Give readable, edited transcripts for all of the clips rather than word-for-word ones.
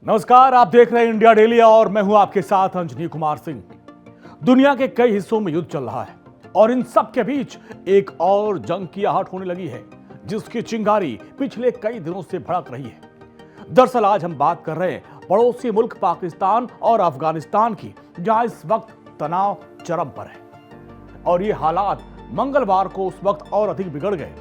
नमस्कार, आप देख रहे हैं इंडिया डेली और मैं हूं आपके साथ अंजनी कुमार सिंह। दुनिया के कई हिस्सों में युद्ध चल रहा है और इन सब के बीच एक और जंग की आहट होने लगी है जिसकी चिंगारी पिछले कई दिनों से भड़क रही है। दरअसल आज हम बात कर रहे हैं पड़ोसी मुल्क पाकिस्तान और अफगानिस्तान की, जहां इस वक्त तनाव चरम पर है और ये हालात मंगलवार को उस वक्त और अधिक बिगड़ गए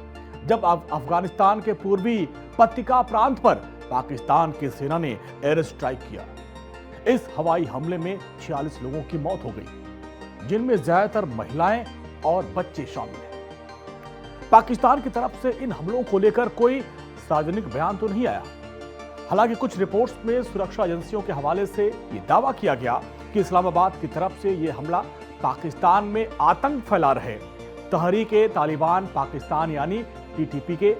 जब अफगानिस्तान के पूर्वी पट्टिका प्रांत पर पाकिस्तान की सेना ने एयर स्ट्राइक किया। इस हवाई हमले में 46 लोगों की मौत हो गई, जिनमें ज्यादातर महिलाएं और बच्चे शामिल हैं। पाकिस्तान की तरफ से इन हमलों को लेकर कोई सार्वजनिक बयान तो नहीं आया। हालांकि कुछ रिपोर्ट्स में सुरक्षा एजेंसियों के हवाले से यह दावा किया गया कि इस्लामाबाद की तरफ से यह हमला पाकिस्तान में आतंक फैला रहे तहरीक-ए-तालिबान पाकिस्तान यानी टीटीपी के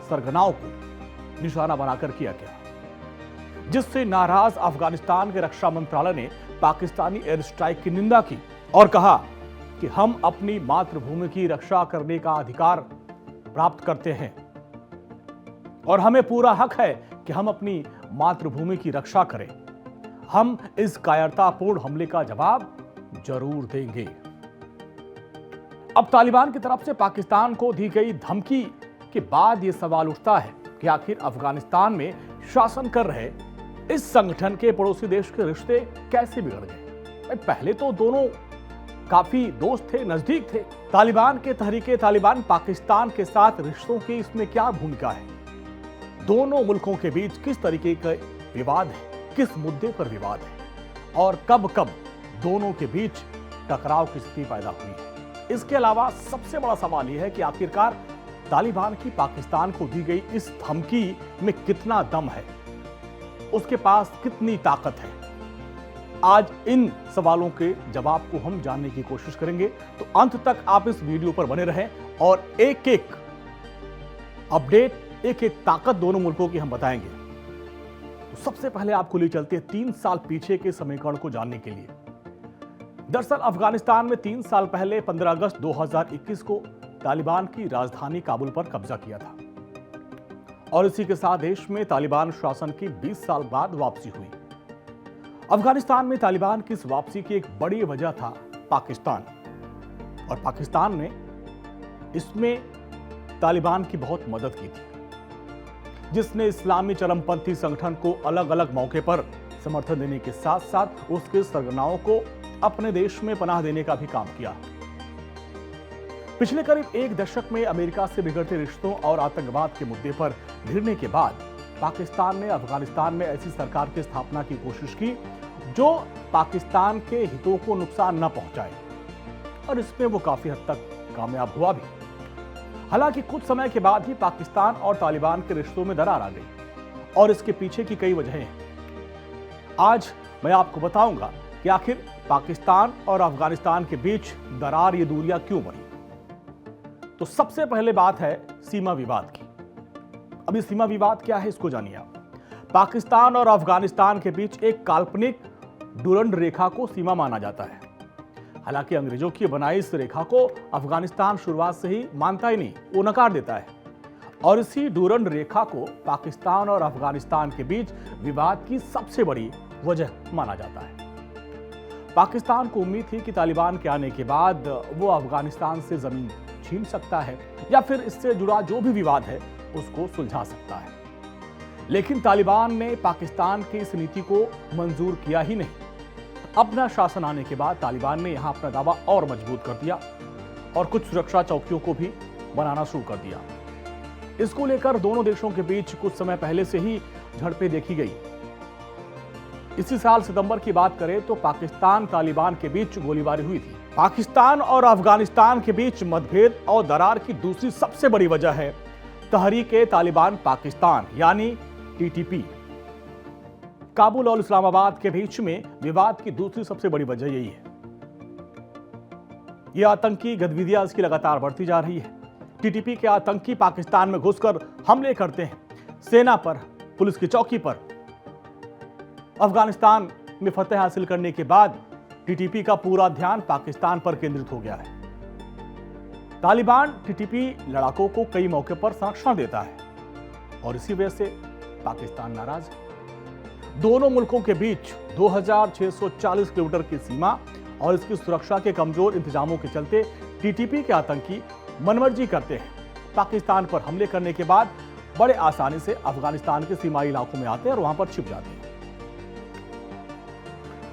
सरगनाओं को निशाना बनाकर किया गया, जिससे नाराज अफगानिस्तान के रक्षा मंत्रालय ने पाकिस्तानी एयर स्ट्राइक की निंदा की और कहा कि हम अपनी मातृभूमि की रक्षा करने का अधिकार प्राप्त करते हैं और हमें पूरा हक है कि हम अपनी मातृभूमि की रक्षा करें। हम इस कायरतापूर्ण हमले का जवाब जरूर देंगे। अब तालिबान की तरफ से पाकिस्तान को दी गई धमकी के बाद यह सवाल उठता है कि आखिर अफगानिस्तान में शासन कर रहे इस संगठन के पड़ोसी देश के रिश्ते कैसे बिगड़ गए। पहले तो दोनों काफी दोस्त थे, नजदीक थे। तालिबान के तहरीक-ए-तालिबान पाकिस्तान के साथ रिश्तों की इसमें क्या भूमिका है? दोनों मुल्कों के बीच किस तरीके का विवाद है, किस मुद्दे पर विवाद है और कब कब दोनों के बीच टकराव की स्थिति पैदा हुई है? इसके अलावा सबसे बड़ा सवाल यह है कि आखिरकार तालिबान की पाकिस्तान को दी गई इस धमकी में कितना दम है, उसके पास कितनी ताकत है। आज इन सवालों के जवाब को हम जानने की कोशिश करेंगे, तो अंत तक आप इस वीडियो पर बने रहें और एक एक अपडेट, एक एक ताकत दोनों मुल्कों की हम बताएंगे। तो सबसे पहले आपको ले चलते हैं 3 साल पीछे के समीकरण को जानने के लिए। दरअसल अफगानिस्तान में 3 साल पहले 15 अगस्त 2021 को तालिबान की राजधानी काबुल पर कब्जा किया था और इसी के साथ देश में तालिबान शासन की 20 साल बाद वापसी हुई। अफगानिस्तान में तालिबान की इस वापसी की एक बड़ी वजह था पाकिस्तान, और पाकिस्तान ने इसमें तालिबान की बहुत मदद की थी, जिसने इस्लामी चरमपंथी संगठन को अलग अलग मौके पर समर्थन देने के साथ साथ उसके सरगनाओं को अपने देश में पनाह देने का भी काम किया। पिछले करीब 1 दशक में अमेरिका से बिगड़ते रिश्तों और आतंकवाद के मुद्दे पर भिड़ने के बाद पाकिस्तान ने अफगानिस्तान में ऐसी सरकार की स्थापना की कोशिश की जो पाकिस्तान के हितों को नुकसान न पहुंचाए, और इसमें वो काफी हद तक कामयाब हुआ भी। हालांकि कुछ समय के बाद ही पाकिस्तान और तालिबान के रिश्तों में दरार आ गई और इसके पीछे की कई वजहें हैं। आज मैं आपको बताऊंगा कि आखिर पाकिस्तान और अफगानिस्तान के बीच दरार, ये दूरियां क्यों बनी। तो सबसे पहले बात है सीमा विवाद की। अभी सीमा विवाद क्या है, इसको जानिए आप। पाकिस्तान और अफगानिस्तान के बीच एक काल्पनिक डुरंड रेखा को सीमा माना जाता है। हालांकि अंग्रेजों की बनाई इस रेखा को अफगानिस्तान शुरुआत से ही मानता ही नहीं, वो नकार देता है और इसी डुरंड रेखा को पाकिस्तान और अफगानिस्तान के बीच विवाद की सबसे बड़ी वजह माना जाता है। पाकिस्तान को उम्मीद थी कि तालिबान के आने के बाद वो अफगानिस्तान से जमीन छीन सकता है या फिर इससे जुड़ा जो भी विवाद है उसको सुलझा सकता है, लेकिन तालिबान ने पाकिस्तान की इस नीति को मंजूर किया ही नहीं। अपना शासन आने के बाद तालिबान ने यहां अपना दावा और मजबूत कर दिया और कुछ सुरक्षा चौकियों को भी बनाना शुरू कर दिया। इसको लेकर दोनों देशों के बीच कुछ समय पहले से ही झड़पें देखी गई। इसी साल सितंबर की बात करें तो पाकिस्तान तालिबान के बीच गोलीबारी हुई थी। पाकिस्तान और अफगानिस्तान के बीच मतभेद और दरार की दूसरी सबसे बड़ी वजह है तहरीक-ए-तालिबान पाकिस्तान यानी टीटीपी। काबुल और इस्लामाबाद के बीच में विवाद की दूसरी सबसे बड़ी वजह यही है। यह आतंकी गतिविधियां इसकी लगातार बढ़ती जा रही है। टीटीपी के आतंकी पाकिस्तान में घुसकर हमले करते हैं, सेना पर, पुलिस की चौकी पर। अफगानिस्तान में फतह हासिल करने के बाद टीटीपी का पूरा ध्यान पाकिस्तान पर केंद्रित हो गया है। तालिबान टीटीपी लड़ाकों को कई मौके पर संरक्षण देता है और इसी वजह से पाकिस्तान नाराज है। दोनों मुल्कों के बीच 2640 किलोमीटर की सीमा और इसकी सुरक्षा के कमजोर इंतजामों के चलते टीटीपी के आतंकी मनमर्जी करते हैं। पाकिस्तान पर हमले करने के बाद बड़े आसानी से अफगानिस्तान के सीमाई इलाकों में आते हैं और वहां पर छिप जाते हैं।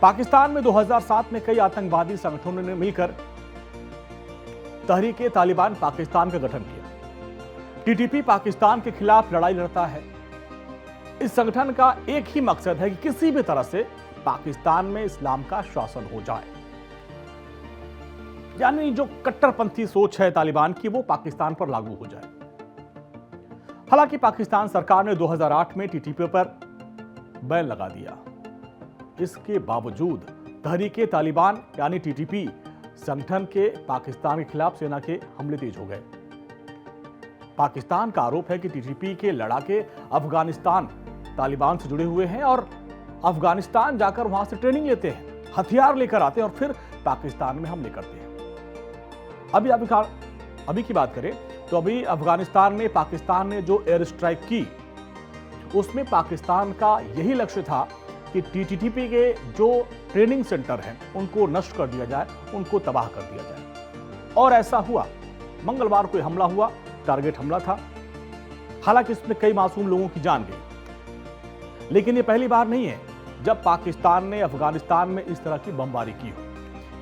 पाकिस्तान में 2007 में कई आतंकवादी संगठनों ने मिलकर तहरीक तालिबान पाकिस्तान का गठन किया। टीटीपी पाकिस्तान के खिलाफ लड़ाई लड़ता है। इस संगठन का एक ही मकसद है कि किसी भी तरह से पाकिस्तान में इस्लाम का शासन हो जाए, यानी जो कट्टरपंथी सोच है तालिबान की वो पाकिस्तान पर लागू हो जाए। हालांकि पाकिस्तान सरकार ने 2008 में टीटीपी पर बैन लगा दिया। इसके बावजूद तहरीके तालिबान यानी टीटीपी संगठन के पाकिस्तान के खिलाफ सेना के हमले तेज हो गए। पाकिस्तान का आरोप है कि टीटीपी के लड़ाके अफगानिस्तान तालिबान से जुड़े हुए हैं और अफगानिस्तान जाकर वहां से ट्रेनिंग लेते हैं, हथियार लेकर आते हैं और फिर पाकिस्तान में हमले करते हैं। अभी की बात करें तो अभी अफगानिस्तान में पाकिस्तान ने जो एयर स्ट्राइक की उसमें पाकिस्तान का यही लक्ष्य था कि टीटीपी के जो ट्रेनिंग सेंटर हैं उनको नष्ट कर दिया जाए, उनको तबाह कर दिया जाए। और ऐसा हुआ। मंगलवार को हमला हुआ, टारगेट हमला था। हालांकि इसमें कई मासूम लोगों की जान गई, लेकिन ये पहली बार नहीं है जब पाकिस्तान ने अफगानिस्तान में इस तरह की बमबारी की हो।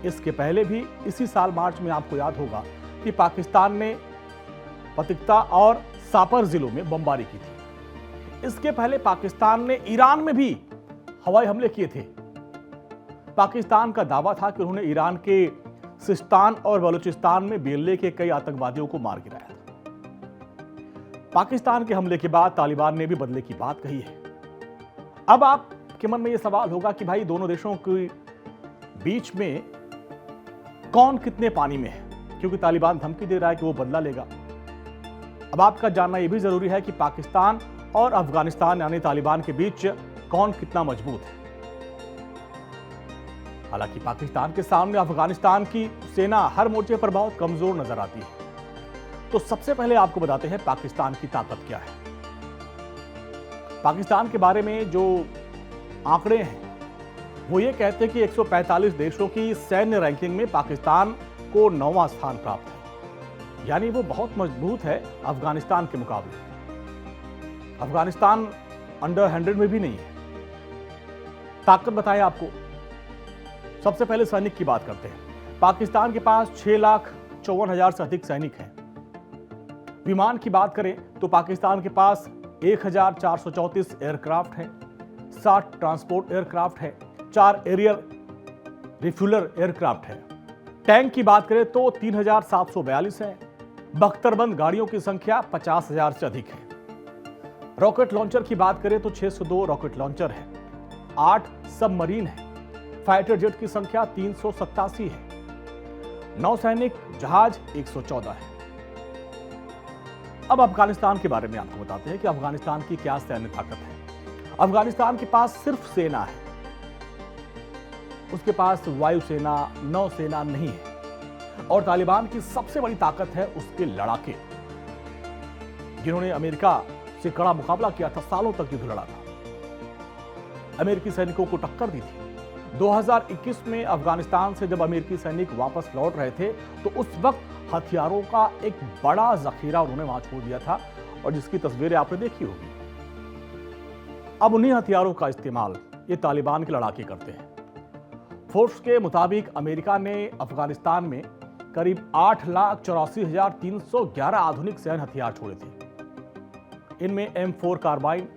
इसके पहले भी इसी साल मार्च में आपको याद होगा कि पाकिस्तान ने पतिक्ता और सापर जिलों में बमबारी की थी। इसके पहले पाकिस्तान ने ईरान में भी हवाई हमले किए थे। पाकिस्तान का दावा था कि उन्होंने ईरान के सिस्तान और बलूचिस्तान में बीएलए के कई आतंकवादियों को मार गिराया था। पाकिस्तान के हमले के बाद तालिबान ने भी बदले की बात कही है। अब आपके मन में यह सवाल होगा कि भाई दोनों देशों के बीच में कौन कितने पानी में है, क्योंकि तालिबान धमकी दे रहा है कि वो बदला लेगा। अब आपका जानना यह भी जरूरी है कि पाकिस्तान और अफगानिस्तान यानी तालिबान के बीच कौन कितना मजबूत है। हालांकि पाकिस्तान के सामने अफगानिस्तान की सेना हर मोर्चे पर बहुत कमजोर नजर आती है। तो सबसे पहले आपको बताते हैं पाकिस्तान की ताकत क्या है। पाकिस्तान के बारे में जो आंकड़े हैं वो ये कहते हैं कि 145 देशों की सैन्य रैंकिंग में पाकिस्तान को 9वां स्थान प्राप्त है, यानी वो बहुत मजबूत है अफगानिस्तान के मुकाबले। अफगानिस्तान अंडर 100 में भी नहीं है। ताकत बताएं आपको। सबसे पहले सैनिक की बात करते हैं। पाकिस्तान के पास 6,54,000 से अधिक सैनिक हैं। विमान की बात करें तो पाकिस्तान के पास 1,434 एयरक्राफ्ट हैं, 60 ट्रांसपोर्ट एयरक्राफ्ट है, 4 एरियल रिफ्यूलर एयरक्राफ्ट है। टैंक की बात करें तो 3,742 है। बख्तरबंद गाड़ियों की संख्या 50,000 से अधिक है। रॉकेट लॉन्चर की बात करें तो 602 रॉकेट लॉन्चर है, 8 सबमरीन है। फाइटर जेट की संख्या 387 है। नौसैनिक जहाज 114 है। अब अफगानिस्तान के बारे में आपको बताते हैं कि अफगानिस्तान की क्या सैन्य ताकत है। अफगानिस्तान के पास सिर्फ सेना है, उसके पास वायुसेना नौसेना नहीं है। और तालिबान की सबसे बड़ी ताकत है उसके लड़ाके, जिन्होंने अमेरिका से कड़ा मुकाबला किया था, सालों तक युद्ध लड़ा था, अमेरिकी सैनिकों को टक्कर दी थी। 2021 में अफगानिस्तान से जब अमेरिकी सैनिक वापस लौट रहे थे तो उस वक्त हथियारों का एक बड़ा जखीरा उन्होंने वहां छोड़ दिया था और जिसकी तस्वीरें आपने देखी होगी। अब उन्हीं हथियारों का इस्तेमाल ये तालिबान के लड़ाके करते हैं। फोर्स के मुताबिक अमेरिका ने अफगानिस्तान में करीब 8,84,311 आधुनिक सैन्य हथियार छोड़े थे। इनमें M4 carbine,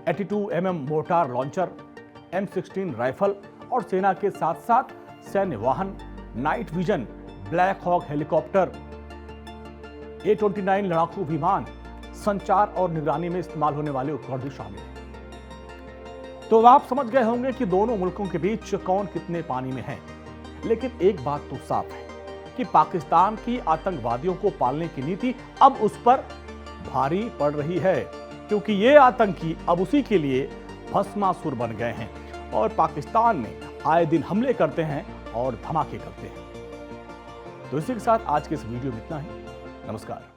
82 mm mortar launcher, M16 rifle और सेना के साथ साथ सैन्य वाहन, night vision, Black Hawk helicopter, A-29 लड़ाकू विमान, संचार और निगरानी में इस्तेमाल होने वाले उपकरण भी शामिल हैं। तो आप समझ गए होंगे कि दोनों मुल्कों के बीच कौन कितने पानी में है। लेकिन एक बात तो साफ है कि पाकिस्तान की आतंकवादियों को पालने की नीति अब उस पर भारी पड़ रही है, क्योंकि ये आतंकी अब उसी के लिए भस्मासुर बन गए हैं और पाकिस्तान में आए दिन हमले करते हैं और धमाके करते हैं। तो इसी के साथ आज के इस वीडियो में इतना ही। नमस्कार।